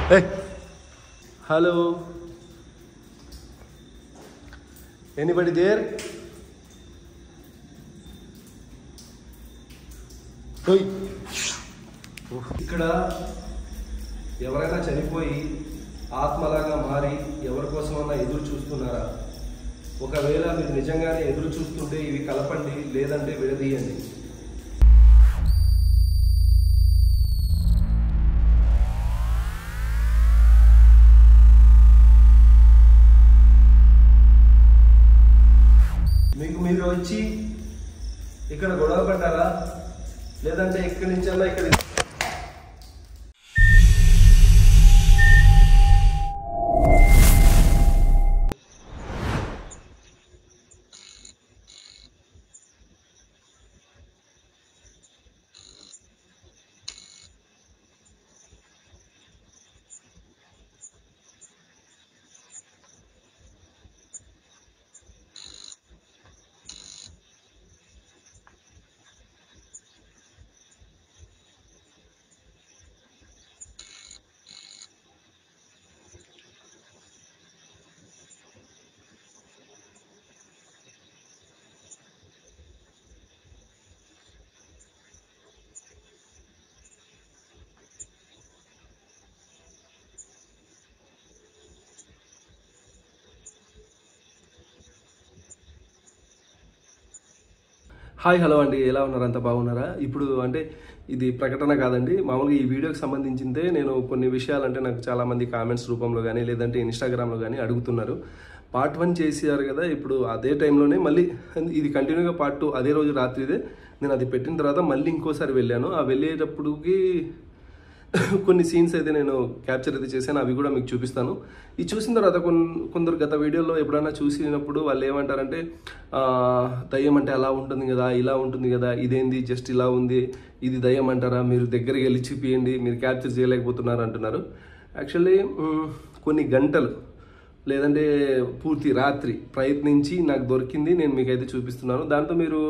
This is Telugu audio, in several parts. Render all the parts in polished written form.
Hey, hello. Anybody there? Hey. ఇక్కడ ఎవరైనా చనిపోయి ఆత్మలాగా మారి ఎవరి కోసమన్నా ఎదురు చూస్తున్నారా? ఒకవేళ మీరు నిజంగానే ఎదురు చూస్తుంటే ఇవి కలపండి, లేదంటే విడదీయండి. మీకు మీరు వచ్చి ఇక్కడ గొడవ పడ్డారా, లేదంటే ఇక్కడి నుంచి అన్నా ఇక్కడ హాయ్ హలో అండి, ఎలా ఉన్నారు? అంత బాగున్నారా? ఇప్పుడు అంటే ఇది ప్రకటన కాదండి, మామూలుగా ఈ వీడియోకి సంబంధించిందే నేను కొన్ని విషయాలు అంటే నాకు చాలామంది కామెంట్స్ రూపంలో కానీ లేదంటే ఇన్స్టాగ్రామ్లో కానీ అడుగుతున్నారు. పార్ట్ 1 చేశారు కదా, ఇప్పుడు అదే టైంలోనే మళ్ళీ ఇది కంటిన్యూగా పార్ట్ 2 అదే రోజు రాత్రిదే నేను అది పెట్టిన తర్వాత మళ్ళీ ఇంకోసారి వెళ్ళాను. ఆ వెళ్ళేటప్పటికి కొన్ని సీన్స్ అయితే నేను క్యాప్చర్ అయితే చేశాను, అవి కూడా మీకు చూపిస్తాను. ఇది చూసిన తర్వాత కొందరు గత వీడియోలో ఎప్పుడైనా చూసినప్పుడు వాళ్ళు ఏమంటారంటే దయ్యం అంటే అలా ఉంటుంది కదా, ఇలా ఉంటుంది కదా, ఇదేంది జస్ట్ ఇలా ఉంది, ఇది దయ్యం అంటారా, మీరు దగ్గరికి వెళ్ళి చూపియండి, మీరు క్యాప్చర్ చేయలేకపోతున్నారు అంటున్నారు. యాక్చువల్లీ కొన్ని గంటలు లేదంటే పూర్తి రాత్రి ప్రయత్నించి నాకు దొరికింది, నేను మీకైతే చూపిస్తున్నాను. దాంతో మీరు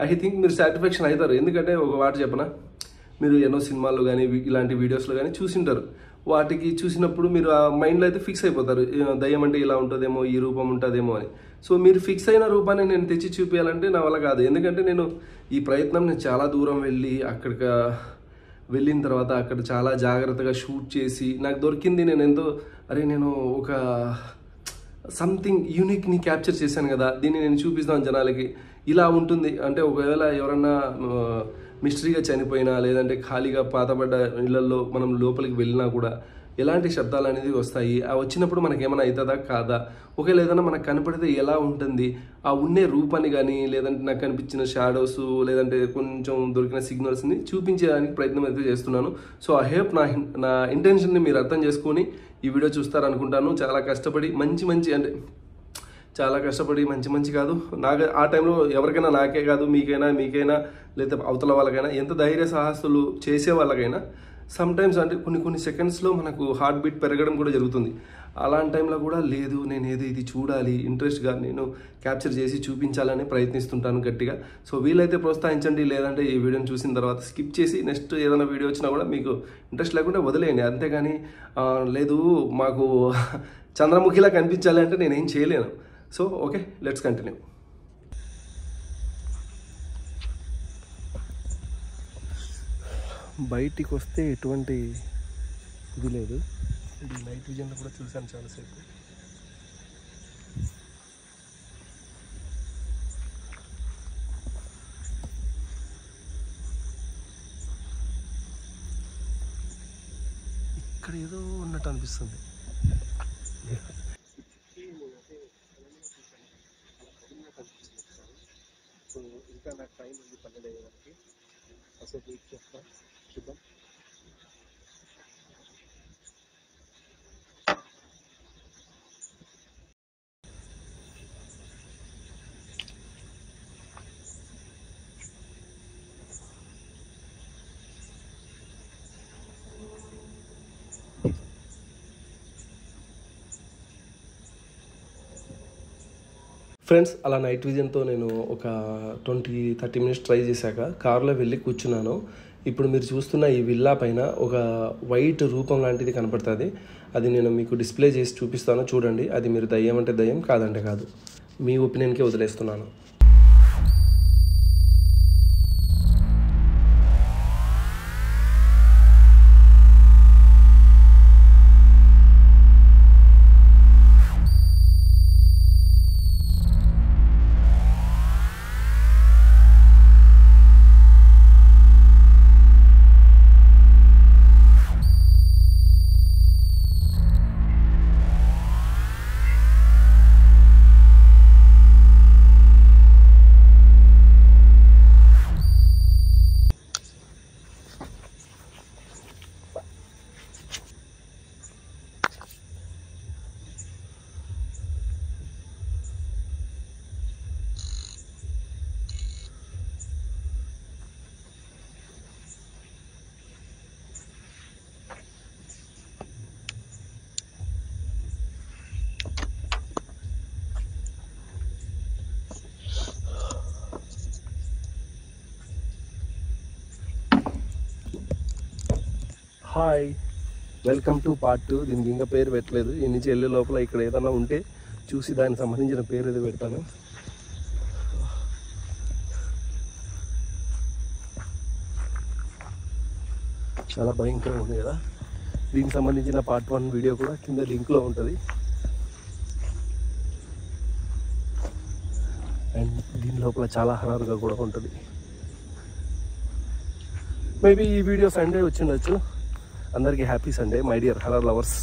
ఐ థింక్ మీరు సాటిస్ఫాక్షన్ అవుతారు. ఎందుకంటే ఒక మాట చెప్పనా, మీరు ఎన్నో సినిమాల్లో కానీ ఇలాంటి వీడియోస్లో కానీ చూసింటారు. వాటికి చూసినప్పుడు మీరు ఆ మైండ్లో అయితే ఫిక్స్ అయిపోతారు, దయ్యం అంటే ఇలా ఉంటుందేమో, ఈ రూపం ఉంటుందేమో అని. సో మీరు ఫిక్స్ అయిన రూపాన్ని నేను తెచ్చి చూపించాలంటే నా వల్ల కాదు. ఎందుకంటే నేను ఈ ప్రయత్నం నేను చాలా దూరం వెళ్ళి అక్కడికి వెళ్ళిన తర్వాత అక్కడ చాలా జాగ్రత్తగా షూట్ చేసి నాకు దొరికింది. నేను ఎంతో నేను ఒక సంథింగ్ యూనిక్ని క్యాప్చర్ చేశాను కదా, దీన్ని నేను చూపిస్తాను జనాలకి. ఇలా ఉంటుంది అంటే ఒకవేళ ఎవరన్నా మిస్టరీగా చనిపోయినా లేదంటే ఖాళీగా పాతబడ్డ ఇళ్లలో మనం లోపలికి వెళ్ళినా కూడా ఎలాంటి శబ్దాలు అనేది వస్తాయి, ఆ వచ్చినప్పుడు మనకేమైనా అవుతుందా కాదా, ఒకవేళ ఏదైనా మనకు కనపడితే ఎలా ఉంటుంది, ఆ ఉండే రూపాన్ని కానీ లేదంటే నాకు కనిపించిన షాడోస్ లేదంటే కొంచెం దొరికిన సిగ్నల్స్ని చూపించడానికి ప్రయత్నం అయితే చేస్తున్నాను. సో ఐ హోప్ నా ఇంటెన్షన్ని మీరు అర్థం చేసుకొని ఈ వీడియో చూస్తారనుకుంటాను. చాలా కష్టపడి మంచి అంటే చాలా కష్టపడి మంచి కాదు, నాకు ఆ టైంలో ఎవరికైనా, నాకే కాదు మీకైనా లేదా అవతల వాళ్ళకైనా, ఎంత ధైర్య సాహసాలు చేసే వాళ్ళకైనా సమ్టైమ్స్ అంటే కొన్ని సెకండ్స్లో మనకు హార్ట్ బీట్ పెరగడం కూడా జరుగుతుంది. అలాంటి టైంలో కూడా లేదు, నేను ఏదో ఇది చూడాలి, ఇంట్రెస్ట్గా నేను క్యాప్చర్ చేసి చూపించాలని ప్రయత్నిస్తుంటాను గట్టిగా. సో వీలైతే ప్రోత్సహించండి, లేదంటే ఈ వీడియోని చూసిన తర్వాత స్కిప్ చేసి నెక్స్ట్ ఏదైనా వీడియో వచ్చినా కూడా మీకు ఇంట్రెస్ట్ లేకుండా వదిలేయండి. అంతేగాని లేదు మాకు చంద్రముఖిలా కనిపించాలి అంటే నేనేం చేయలేను. So okay, let's continue. బయటికి వస్తే ఎటువంటి ఇది లేదు. ఇది నైట్ విజన్లో కూడా చూశాను చాలాసేపు. ఇక్కడ ఏదో ఉన్నట్టు అనిపిస్తుంది. సో ఇంకా నాకు టైం ఉంది 12 అయ్యేదానికి. అసలు వెయిట్ చేస్తా, చూద్దాం. ఫ్రెండ్స్, అలా నైట్ విజన్తో నేను ఒక 20-30 మినిట్స్ ట్రై చేశాక కారులో వెళ్ళి కూర్చున్నాను. ఇప్పుడు మీరు చూస్తున్న ఈ విల్లా పైన ఒక వైట్ రూపం లాంటిది కనపడుతుంది. అది నేను మీకు డిస్ప్లే చేసి చూపిస్తాను, చూడండి. అది మీరు దయ్యం అంటే దయ్యం, కాదంటే కాదు. మీ ఒపీనియన్కే వదిలేస్తున్నాను. Hi, welcome to part 2. దీనికి ఇంకా పేరు పెట్టలేదు. ఈ నుంచి వెళ్ళే లోపల ఇక్కడ ఏదైనా ఉంటే చూసి దానికి సంబంధించిన పేరు ఏదో పెడతాను. చాలా భయంకరంగా ఉంది కదా. దీనికి సంబంధించిన పార్ట్ 1 వీడియో కూడా కింద లింక్లో ఉంటుంది. అండ్ దీని లోపల చాలా హరారుగా కూడా ఉంటుంది. మేబీ ఈ వీడియో సండే వచ్చిండొచ్చు. అందరికీ happy Sunday my dear horror lovers.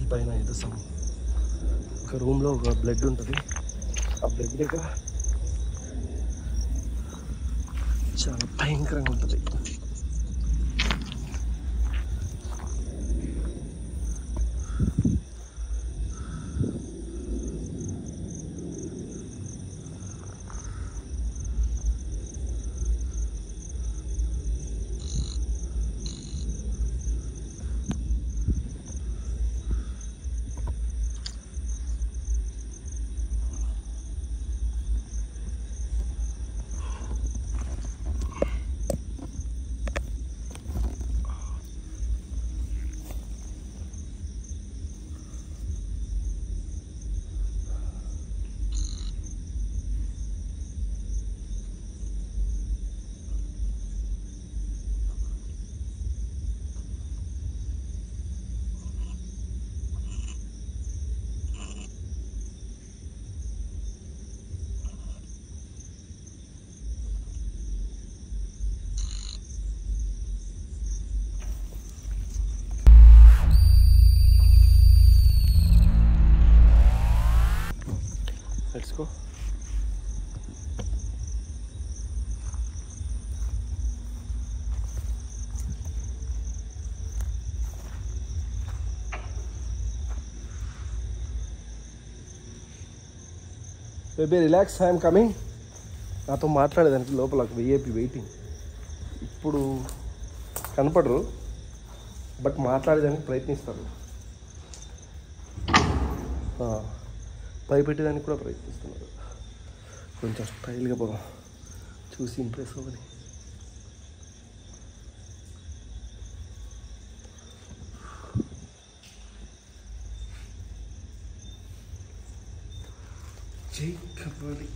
ఈ పైన ఏదో ఒక రూమ్లో ఒక బ్లడ్ ఉంటుంది. ఆ బ్లడ్ దగ్గర చాలా భయంకరంగా ఉంటుంది. Let's go. Baby, relax. I am coming. నాతో మాట్లాడేదానికి లోపల విఐపి వెయిటింగ్. ఇప్పుడు కనపడరు, బట్ మాట్లాడేదానికి ప్రయత్నిస్తారు. భయపెట్టేదానికి కూడా ప్రయత్నిస్తున్నారు. కొంచెం స్టైల్గా పోదాం, చూసి ఇంప్రెస్ అవ్వని. జై కబడ్డీ.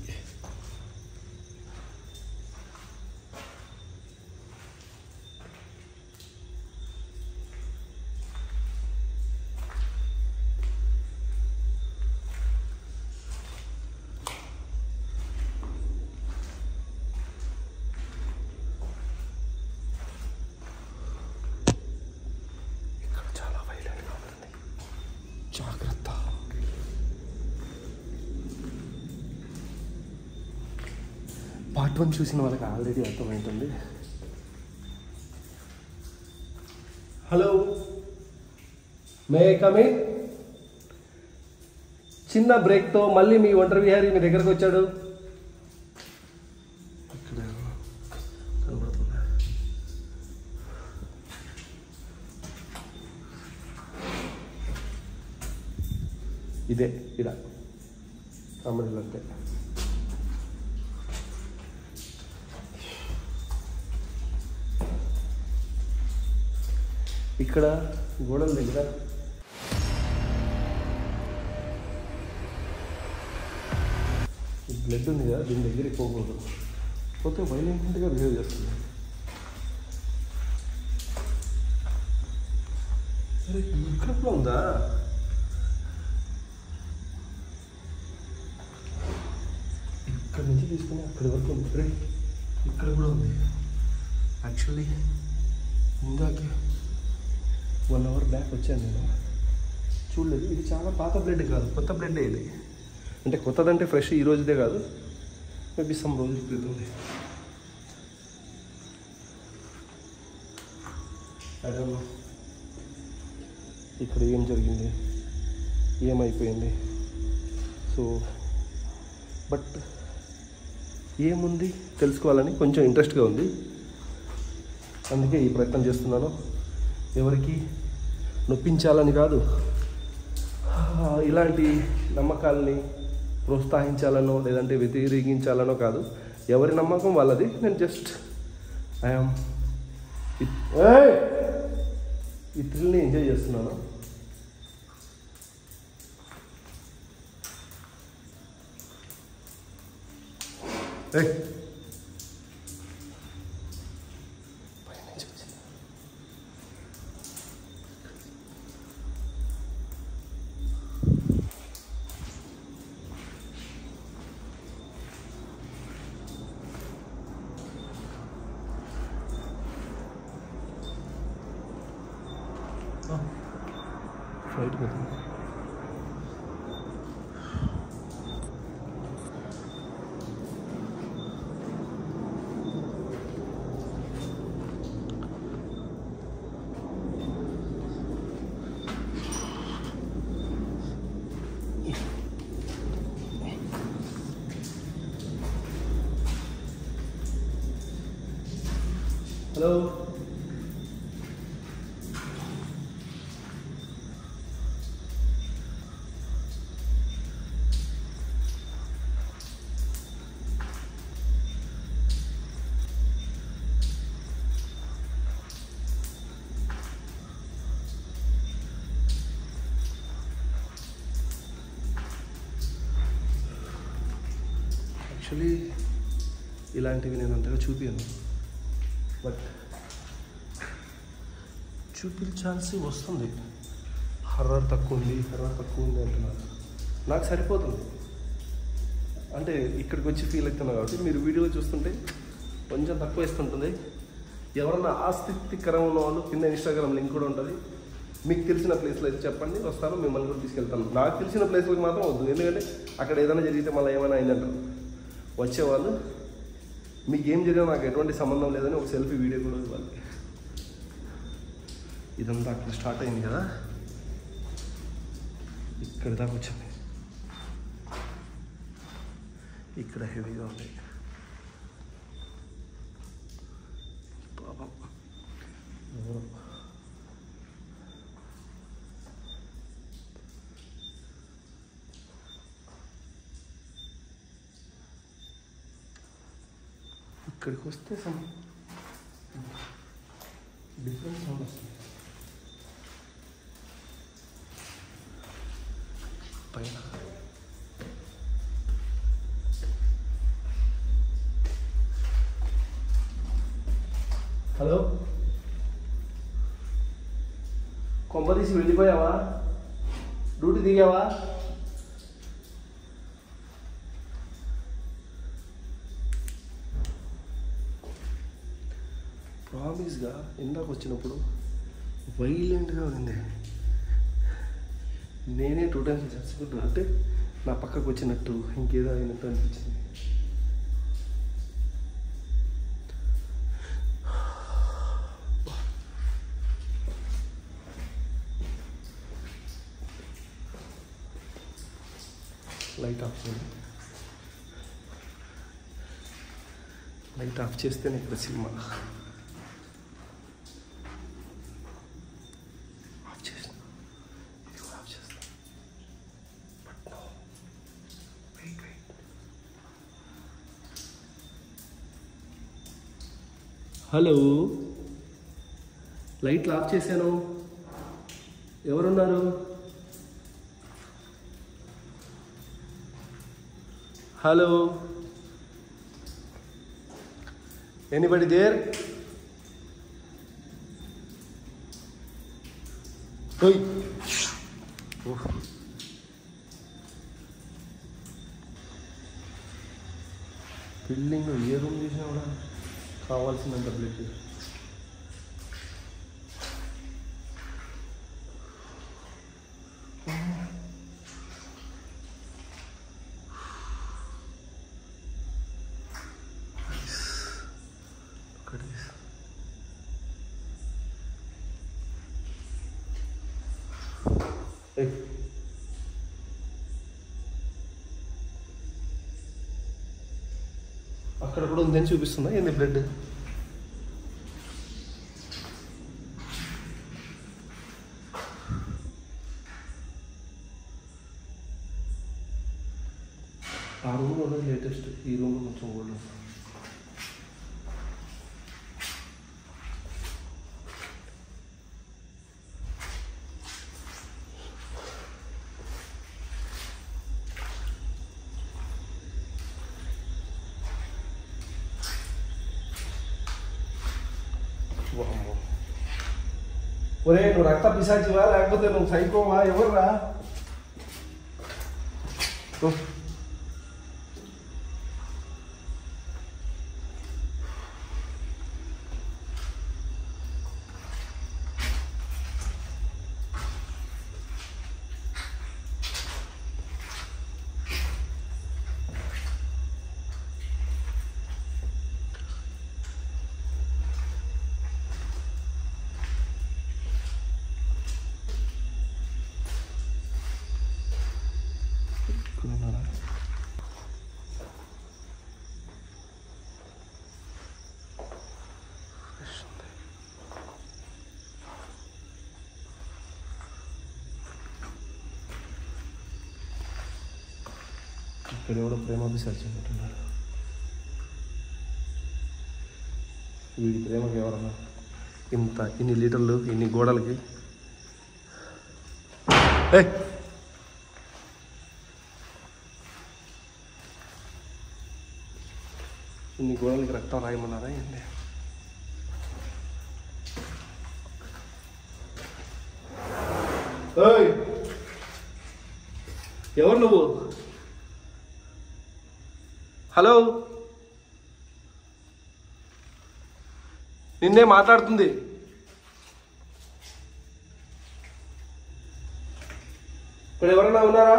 జాగ్రత్త. పార్ట్ 1 చూసిన వాళ్ళకి ఆల్రెడీ అర్థమవుతుంది. Hello, may come in. చిన్న బ్రేక్తో మళ్ళీ మీ ఒంటరి విహారీ మీ దగ్గరకు వచ్చాడు. ఇదే ఇడ అమరిల్ అంతే. ఇక్కడ గోడల దగ్గర బ్లడ్ ఉంది కదా, దీని దగ్గరికి పోకూడదు, పోతే వైలెంట్గా బిహేవ్ చేస్తుంది. అరే ఇక్కడ కూడా ఉందా? ఇక్కడ నుంచి తీసుకుని అక్కడి వరకు ఉంది. అరే ఇక్కడ కూడా ఉంది. యాక్చువల్లీ ఇందాకే 1 అవర్ బ్యాక్ వచ్చాను నేను, చూడలేదు. ఇది చాలా పాత బ్లడ్ కాదు, కొత్త బ్లడ్ ఇది. అంటే కొత్తదంటే ఫ్రెష్ ఈ రోజుదే కాదు, మేబీ సమ్ రోజుల క్రితం. అదే ఇక్కడ ఏం జరిగింది, ఏమైపోయింది, సో బట్ ఏముంది తెలుసుకోవాలని కొంచెం ఇంట్రెస్ట్గా ఉంది. అందుకే ఈ ప్రయత్నం చేస్తున్నాను. ఎవరికి నొప్పించాలని కాదు, ఇలాంటి నమ్మకాలని ప్రోత్సహించాలనో లేదంటే వ్యతిరేకించాలనో కాదు. ఎవరి నమ్మకం వాళ్ళది. నేను జస్ట్ ఐఎమ్ ఈ థ్రిల్ని ఎంజాయ్ చేస్తున్నాను. ఫ్లైట్ కదా. హలో, యాక్చువల్లీ ఇలాంటివి నేను అంతగా చూపించను, బట్ చూపించాల్సి వస్తుంది. హర్రర్ తక్కువ ఉంది అంటున్నారు. నాకు సరిపోతుంది, అంటే ఇక్కడికి వచ్చి ఫీల్ అవుతున్నాను కాబట్టి. మీరు వీడియోలో చూస్తుంటే కొంచెం తక్కువ ఇస్తుంటుంది. ఎవరన్నా ఆసక్తికరం ఉన్న వాళ్ళు కింద ఇన్స్టాగ్రామ్ లింక్ కూడా ఉంటుంది. మీకు తెలిసిన ప్లేస్లో అయితే చెప్పండి, వస్తాను, మిమ్మల్ని కూడా తీసుకెళ్తాను. నాకు తెలిసిన ప్లేస్లకు మాత్రం వద్దు, ఎందుకంటే అక్కడ ఏదైనా జరిగితే మళ్ళీ ఏమైనా అయిందంటారు. వచ్చేవాళ్ళు మీకు ఏం జరిగినా నాకు ఎటువంటి సంబంధం లేదని ఒక సెల్ఫీ వీడియో కూడా ఇవ్వాలి. ఇదంతా అక్కడ స్టార్ట్ అయింది కదా, ఇక్కడ దాకా వచ్చింది. ఇక్కడ హెవీగా ఉంది పాపం. ఇక్కడికి వస్తే సమ్ డిఫరెంట్ సౌండ్ వస్తుంది. పైన హలో, కొంపదీసి వెళ్ళిపోయావా? డ్యూటీ దిగావా? ప్రామిస్గా ఇందాక వచ్చినప్పుడు వైలెంట్గా ఉంది. నేనే 2 times చచ్చిపోతున్నా, అంటే నా పక్కకు వచ్చినట్టు ఇంకేదో అయినట్టు అనిపించింది. లైట్ ఆఫ్ చేయండి. లైట్ ఆఫ్ చేస్తేనే ఇక్కడ సినిమా. ఆఫ్ చేసిన, ఇది కూడా ఆఫ్ చేస్తాను. But no, wait. హలో, లైట్లు ఆఫ్ చేశాను. ఎవరున్నారు? Hello, anybody there? బిల్డింగ్ ఏ రూమ్ చూసినా కూడా కావాల్సినంత బ్లడ్. అక్కడ కూడా ఉందని చూపిస్తుందా ఏంది బ్లడ్? ఆ రూమ్లో ఉన్నది లేటెస్ట్, ఈ రూమ్లో కొంచెం ఓల్డ్. ఒరే, నువ్వు రక్త పిశాచివా లేకపోతే నువ్వు సైకోవా? ఎవర్రా? ఇక్కడ ఎవడో ప్రేమ పిశాచినట్టున్నాడు. వీడి ప్రేమకి ఎవరన్నా ఇన్ని లీటర్లు ఇన్ని గోడలకి? ఇన్ని గోడలకి రక్తం రాయమన్నారా ఏంటి? ఎవరు నువ్వు? హలో, నిన్నే మాట్లాడుతుంది. ఇక్కడ ఎవరన్నా ఉన్నారా?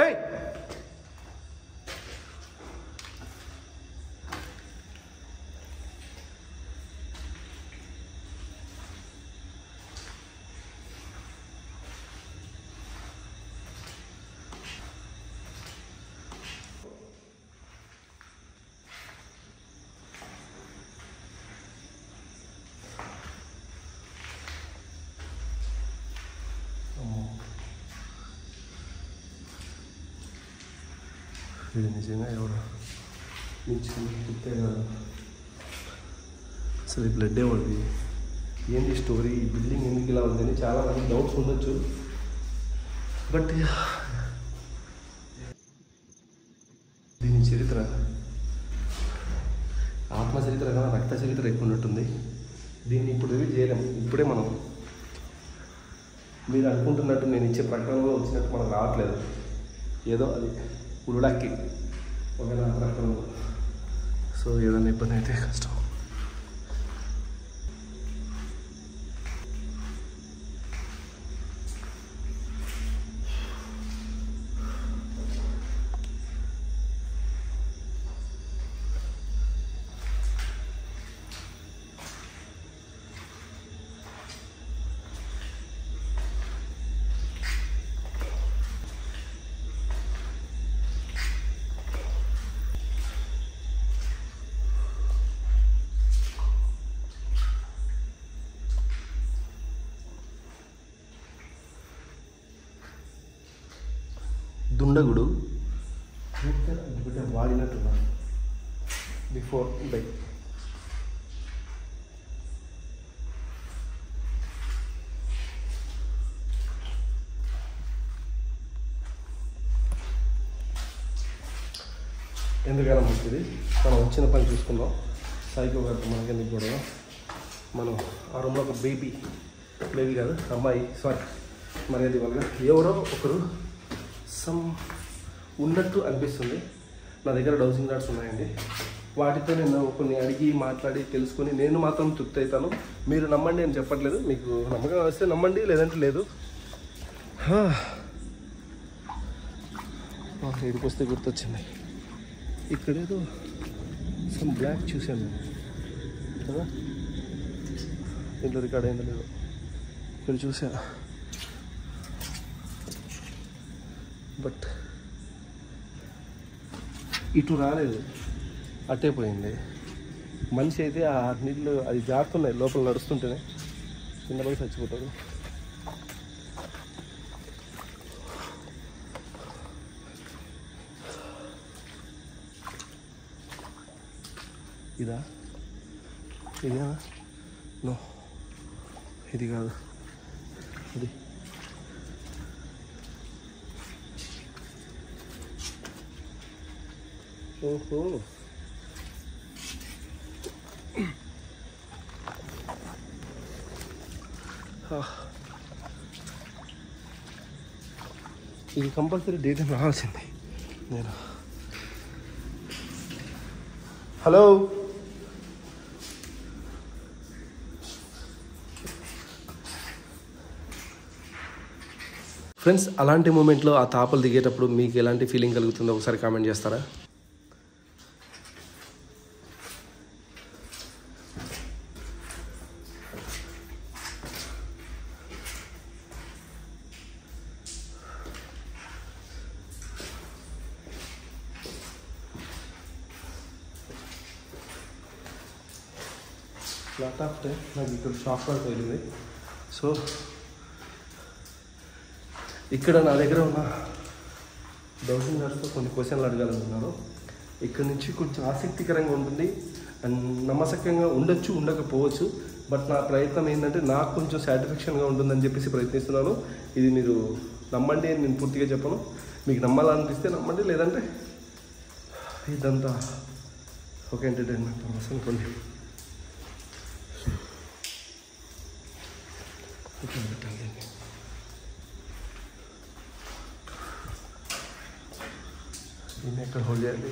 ఏయ్, ఇది నిజంగా ఎవరు చెప్తే కదా. అసలు ఈ బ్లడ్ ఎవరిది, ఏంటి స్టోరీ, ఈ బిల్డింగ్ ఎందుకు ఇలా ఉందని చాలా మంది డౌట్స్ ఉండొచ్చు. బట్ దీని చరిత్ర ఆత్మ చరిత్ర కన్నా రక్త చరిత్ర ఎక్కువ ఉన్నట్టుంది. దీన్ని ఇప్పుడు రివీల్ చేయలేము. ఇప్పుడే మనం మీరు అనుకుంటున్నట్టు నేను ఇచ్చే ప్రకటనలో వచ్చినట్టు మనకు రావట్లేదు. ఏదో అది ఉలుడాక్కి ఒక నా ప్రకటనలో. సో ఏదైనా ఇబ్బంది అయితే కష్టం. దుండగుడు వాడినట్టున్నా బిఫోర్ బై. ఎందుకైనా మంచిది, మనం వచ్చిన పని చూసుకుందాం. సైకో గారితో మనకి ఎందుకు గొడవ. మనం ఆ రూమ్లో ఒక బేబీ కాదు అమ్మాయి, సారీ మర్యాద వల్ల ఎవరో ఒకరు ఉన్నట్టు అనిపిస్తుంది. నా దగ్గర డౌసింగ్ రాడ్స్ ఉన్నాయండి, వాటితో నేను కొన్ని అడిగి మాట్లాడి తెలుసుకొని నేను మాత్రం తృప్తి అవుతాను. మీరు నమ్మండి అని చెప్పట్లేదు, మీకు నమ్మకం వస్తే నమ్మండి, లేదంటే లేదు. ఇక్కడికి వస్తే గుర్తొచ్చింది, ఇక్కడేదో సమ్ బ్లాక్ చూశాను కదా, ఇంట్లో రికార్డ్ అయిందో లేదో, ఇక్కడ చూసా. బట్ ఇటు రాలేదు, అట్టే పోయింది. మనిషి అయితే ఆ నీళ్ళు అది జారుతున్నాయి లోపల నడుస్తుంటేనే, కింద పడి చచ్చిపోతాడు. ఇదా ఇదేనా? నో, ఇది కాదు, ఇది. ఓహో, ఇది కంపల్సరీ డే టైం రావాల్సింది. నేను హలో ఫ్రెండ్స్, అలాంటి మూమెంట్లో ఆ తాపలు దిగేటప్పుడు మీకు ఎలాంటి ఫీలింగ్ కలుగుతుందో ఒకసారి కామెంట్ చేస్తారా? లాట్ ఆఫ్ టైం నాకు ఇక్కడ షాప్ వరకు వెళ్ళింది. సో ఇక్కడ నా దగ్గర ఉన్న డౌసింగ్ రాడ్స్తో కొన్ని క్వశ్చన్లు అడగాలనుకున్నాను. ఇక్కడ నుంచి కొంచెం ఆసక్తికరంగా ఉంటుంది అండ్ నమ్మసక్యంగా ఉండొచ్చు, ఉండకపోవచ్చు. బట్ నా ప్రయత్నం ఏంటంటే నాకు కొంచెం సాటిస్ఫాక్షన్గా ఉంటుందని చెప్పేసి ప్రయత్నిస్తున్నాను. ఇది మీరు నమ్మండి అని నేను పూర్తిగా చెప్పను, మీకు నమ్మాలనిపిస్తే నమ్మండి, లేదంటే ఇదంతా ఒక ఎంటర్టైన్మెంట్ పర్పస్ అనుకోండి. దీన్ని ఎక్కడ హోల్డ్ చేయాలి?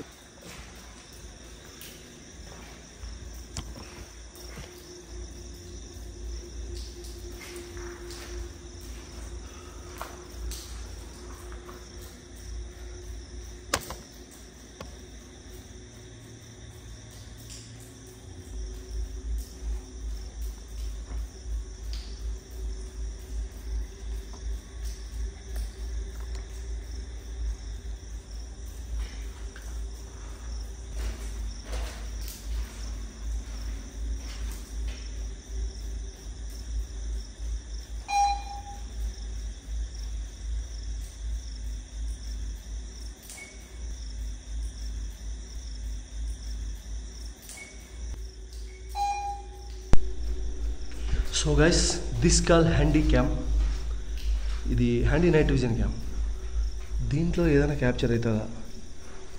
So guys, this call handy cam. ఇది హ్యాండీ నైట్ విజన్ క్యామ్. దీంట్లో ఏదైనా క్యాప్చర్ అవుతుందా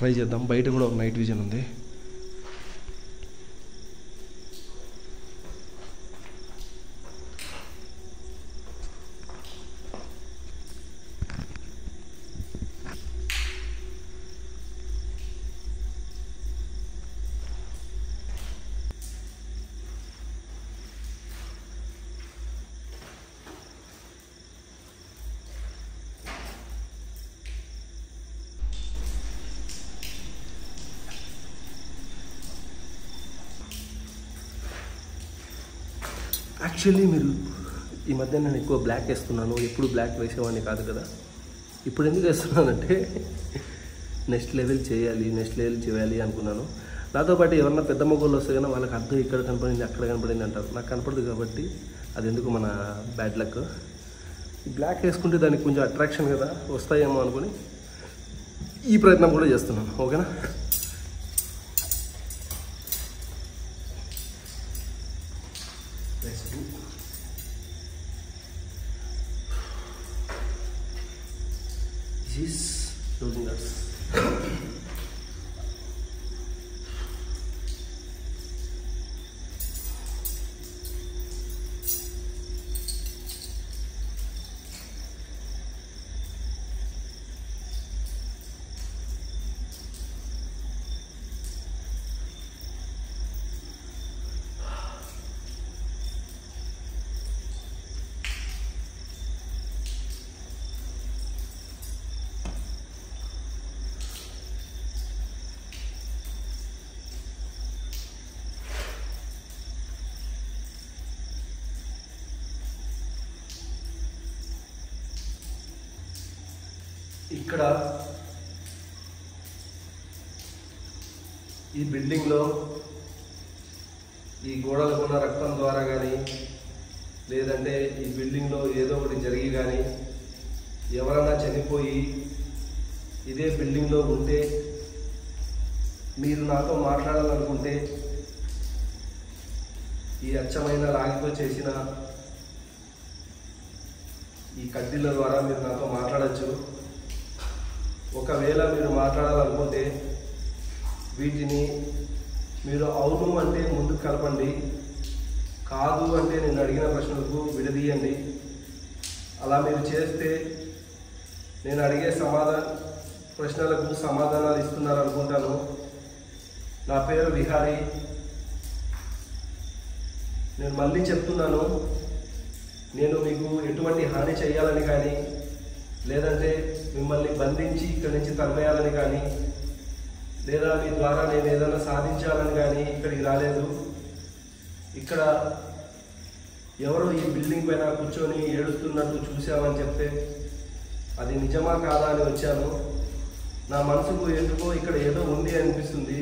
ట్రై చేద్దాం. బయట కూడా ఒక నైట్ విజన్ ఉంది. యాక్చువల్లీ మీరు ఈ మధ్య నేను ఎక్కువ బ్లాక్ వేస్తున్నాను, ఎప్పుడు బ్లాక్ వేసేవాడిని కాదు కదా. ఇప్పుడు ఎందుకు వేస్తున్నానంటే నెక్స్ట్ లెవెల్ చేయాలి అనుకున్నాను. నాతో పాటు ఎవరన్నా పెద్ద మొగోళ్ళు వస్తే కానీ వాళ్ళకి అర్థం ఇక్కడ కనపడింది అక్కడ కనపడింది అంటారు. నాకు కనపడదు కాబట్టి అది ఎందుకు మన బ్యాడ్ లక్. బ్లాక్ వేసుకుంటే దానికి కొంచెం అట్రాక్షన్ కదా వస్తాయేమో అనుకుని ఈ ప్రయత్నం కూడా చేస్తున్నాను. ఓకేనా? ఇక్కడ ఈ బిల్డింగ్లో ఈ గోడలకు ఉన్న రక్తం ద్వారా కానీ లేదంటే ఈ బిల్డింగ్లో ఏదో ఒకటి జరిగి కానీ ఎవరైనా చనిపోయి ఇదే బిల్డింగ్లో ఉంటే మీరు నాతో మాట్లాడాలనుకుంటే ఈ అచ్చమైన రాగితో చేసిన ఈ కడ్డీల ద్వారా మీరు నాతో మాట్లాడచ్చు. ఒకవేళ మీరు మాట్లాడాలనుకుంటే వీటిని మీరు అవును అంటే ముందుకు కలపండి, కాదు అంటే నేను అడిగిన ప్రశ్నలకు విడదీయండి. అలా మీరు చేస్తే నేను అడిగే ప్రశ్నలకు సమాధానాలు ఇస్తున్నారు అనుకుంటాను. నా పేరు విహారీ. నేను మళ్ళీ చెప్తున్నాను, నేను మీకు ఎటువంటి హాని చేయాలని కానీ లేదంటే మిమ్మల్ని బంధించి ఇక్కడి నుంచి తరిమేయాలని కానీ లేదా మీ ద్వారా నేను ఏదైనా సాధించాలని కానీ ఇక్కడికి రాలేదు. ఇక్కడ ఎవరో ఈ బిల్డింగ్ పైన కూర్చొని ఏడుస్తున్నట్టు చూసామని చెప్తే అది నిజమా కాదా అని వచ్చాను. నా మనసుకు ఎందుకో ఇక్కడ ఏదో ఉంది అనిపిస్తుంది.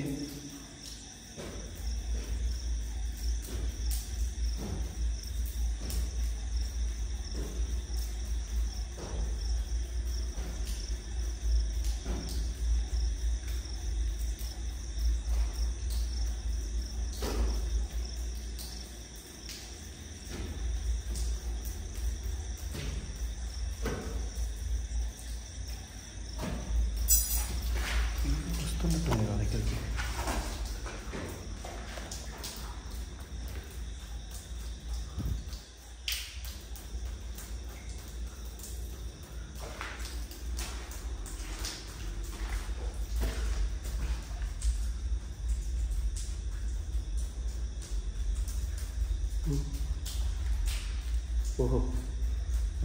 వస్తున్నట్టుంది నా దగ్గరికి. ఓహో,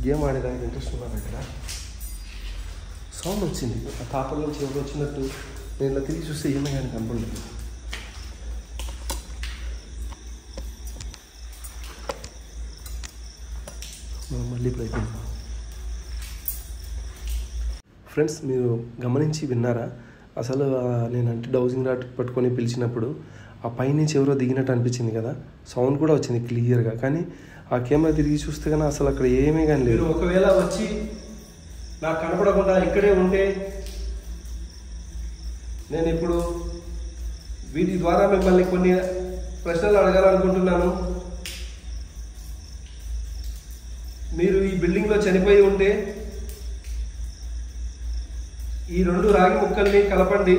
గేమ్ ఆడేదానికి ఇంట్రెస్ట్ ఉన్నారు ఇక్కడ. సౌండ్ వచ్చింది, ఆ తాపల నుంచి ఎవరు వచ్చినట్టు. నేను ఇలా తిరిగి చూస్తే ఏమీ కానీ కనపడలేదు. మళ్ళీ ప్రయత్నం. ఫ్రెండ్స్, మీరు గమనించి విన్నారా? అసలు నేనంటే డౌజింగ్ రాడ్ పట్టుకొని పిలిచినప్పుడు ఆ పైనుంచి ఎవరో దిగినట్టు అనిపించింది కదా, సౌండ్ కూడా వచ్చింది క్లియర్గా. కానీ ఆ కెమెరా తిరిగి చూస్తే కానీ అసలు అక్కడ ఏమీ కానీ లేదు. ఒకవేళ వచ్చి నాకు కనపడకుండా ఇక్కడే ఉంటే నేను ఇప్పుడు వీటి ద్వారా మిమ్మల్ని కొన్ని ప్రశ్నలు అడగాలనుకుంటున్నాను. మీరు ఈ బిల్డింగ్లో చనిపోయి ఉంటే ఈ 2 రాగి ముక్కల్ని కలపండి.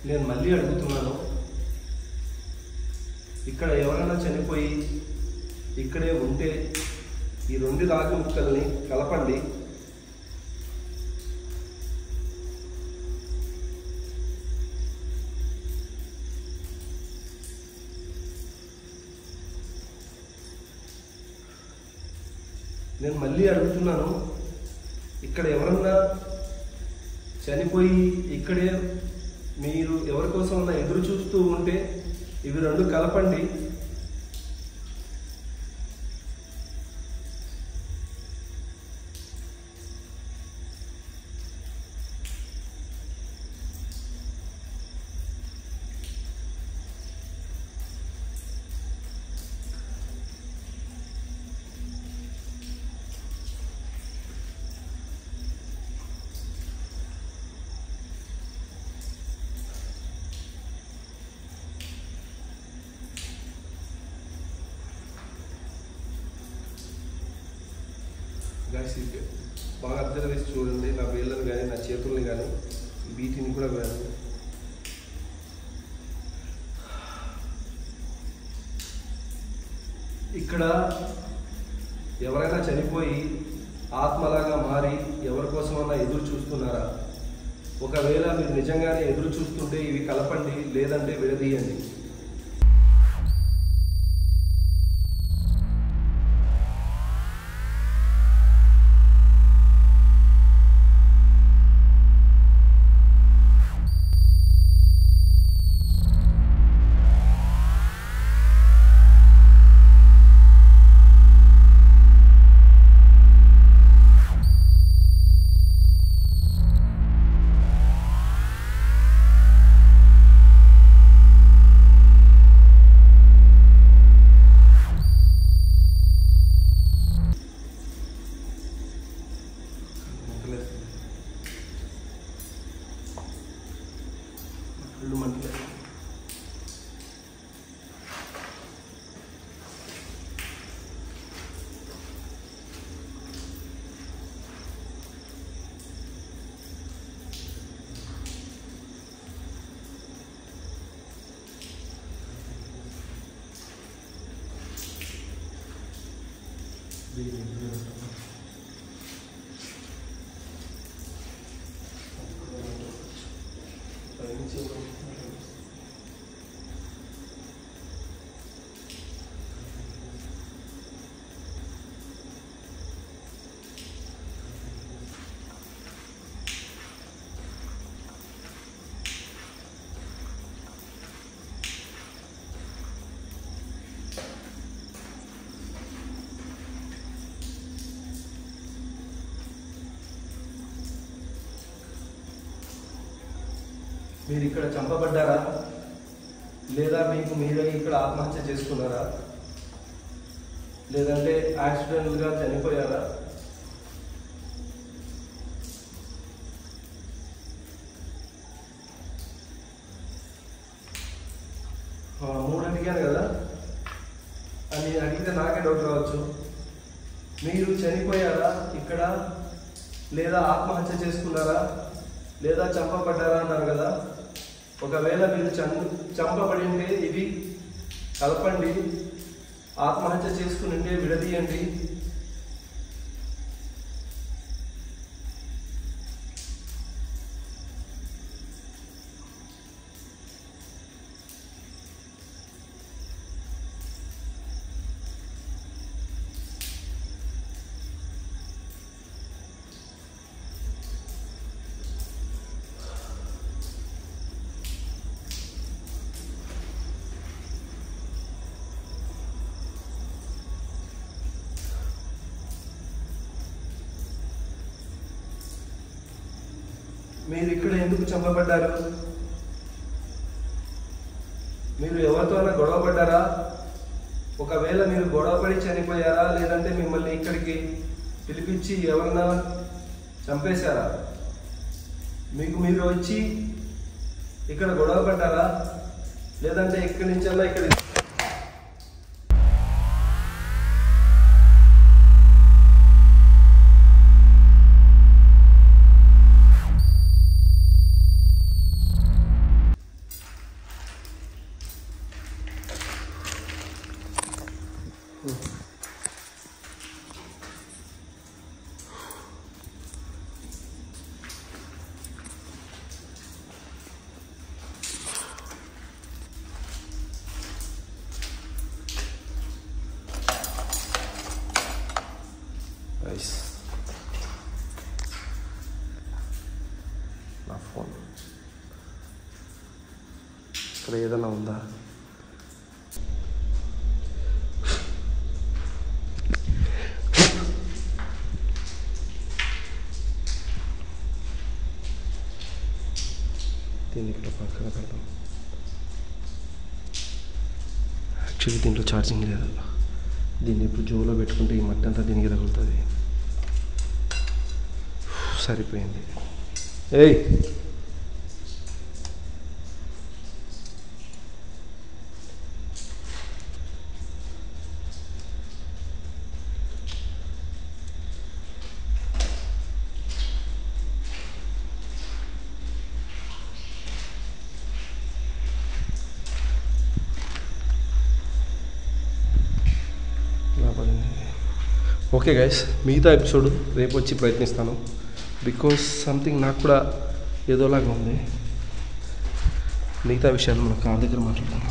నేను మళ్ళీ అడుగుతున్నాను, ఇక్కడ ఎవరైనా చనిపోయి ఇక్కడే ఉంటే ఈ 2 రాగి ముక్కల్ని కలపండి. నేను మళ్ళీ అడుగుతున్నాను, ఇక్కడ ఎవరన్నా చనిపోయి ఇక్కడే మీరు ఎవరి కోసం ఎదురు చూస్తూ ఉంటే ఇవి 2 కలపండి. గాయస్, బాగా అబ్జర్వ్ చేసి చూడండి. నా వేళ్ళని కానీ నా చేతుల్ని కానీ వీటిని కూడా కానీ ఇక్కడ ఎవరైనా చనిపోయి ఆత్మలాగా మారి ఎవరి కోసమన్నా ఎదురు చూస్తున్నారా? ఒకవేళ మీరు నిజంగానే ఎదురు చూస్తుంటే ఇవి కలపండి, లేదంటే విడదీయండి. మీరు ఇక్కడ చంపబడ్డారా, లేదా మీకు మీరే ఇక్కడ ఆత్మహత్య చేసుకున్నారా, లేదంటే యాక్సిడెంట్గా చనిపోయారా? మూడు అడిగాను కదా అని అడిగితే నాకే డౌట్ రావచ్చు. మీరు చనిపోయారా ఇక్కడ, లేదా ఆత్మహత్య చేసుకున్నారా, లేదా చంపబడ్డారా అన్నారు కదా. ఒకవేళ మీరు చంపబడి ఉంటే ఇవి కలపండి, ఆత్మహత్య చేసుకుని ఉంటే విడదీయండి. మీరు ఇక్కడ ఎందుకు చంపబడ్డారు? మీరు ఎవరితోనైనా గొడవ పడ్డారా? ఒకవేళ మీరు గొడవపడి చనిపోయారా, లేదంటే మిమ్మల్ని ఇక్కడికి పిలిపించి ఎవరన్నా చంపేశారా? మీకు మీరు వచ్చి ఇక్కడ గొడవ పడ్డారా, లేదంటే ఇక్కడి నుంచల్లా ఇక్కడ నా ఫోన్ ఇక్కడ ఏదైనా ఉందా? దీన్ని ఇక్కడ పక్కన పెడతాం. యాక్చువల్లీ దీంట్లో ఛార్జింగ్ లేదు. దీన్ని ఇప్పుడు జోలో పెట్టుకుంటే ఈ మట్టి అంతా దీనికి తగులుతుంది. సరిపోయింది. ఏయ్ ఓకే గైస్, మిగతా ఎపిసోడ్ రేపు వచ్చి ప్రయత్నిస్తాను. బికాస్ సంథింగ్ నాకు కూడా ఏదోలాగా ఉంది. మిగతా విషయాలు మనం కార్ దగ్గర మాట్లాడతాము.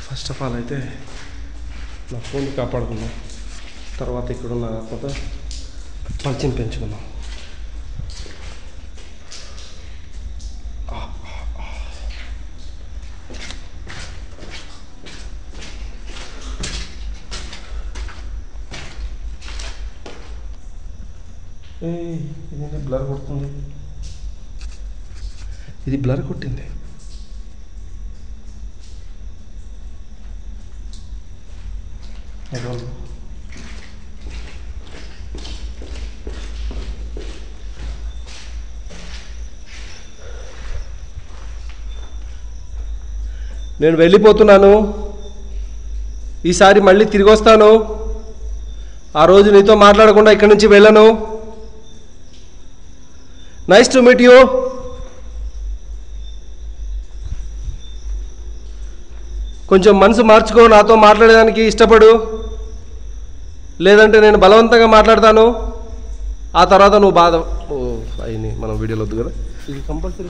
ఫస్ట్ ఆఫ్ ఆల్ అయితే నా ఫోన్ కాపాడుకుందాం, తర్వాత ఇక్కడున్న కొత్త పరిచయం పెంచుకుందాం. ఇదేంటి బ్లర్ కొడుతుంది? ఇది బ్లర్ కొట్టింది. నేను వెళ్ళిపోతున్నాను. ఈసారి మళ్ళీ తిరిగి వస్తాను. ఆ రోజు నీతో మాట్లాడకుండా ఇక్కడి నుంచి వెళ్ళను. Nice to meet you. కొంచెం మనసు మార్చుకో, నాతో మాట్లాడడానికి ఇష్టపడు, లేదంటే నేను బలవంతంగా మాట్లాడతాను. ఆ తర్వాత నువ్వు బాధ అయ్యి మనం వీడియోలో వద్దు కదా. ఇది compulsory.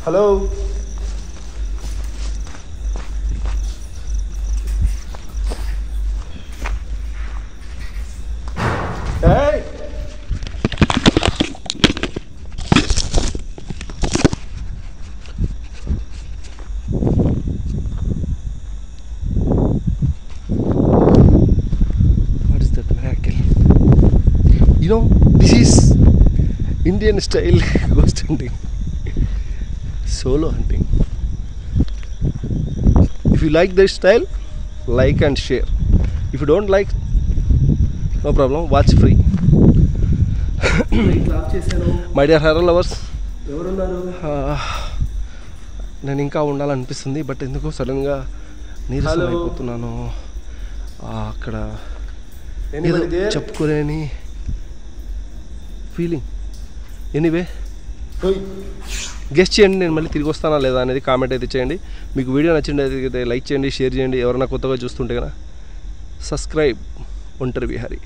Hello, this is Indian style ghost hunting, solo hunting. If you like this style, like and share. If you don't like, no problem, watch free. My dear horror lovers, నేను ఇంకా ఉండాలనిపిస్తుంది, బట్ ఎందుకో సడన్గా నీరసం అయిపోతున్నాను. అక్కడ చెప్పుకోలేని ఫీలింగ్. ఎనీవే, గెస్ట్ చేయండి, నేను మళ్ళీ తిరిగి వస్తానా లేదా అనేది కామెంట్ అయితే చేయండి. మీకు వీడియో నచ్చింది లైక్ చేయండి, షేర్ చేయండి. ఎవరైనా కొత్తగా చూస్తుంటే కదా సబ్స్క్రైబ్. ఒంటరి విహారీ.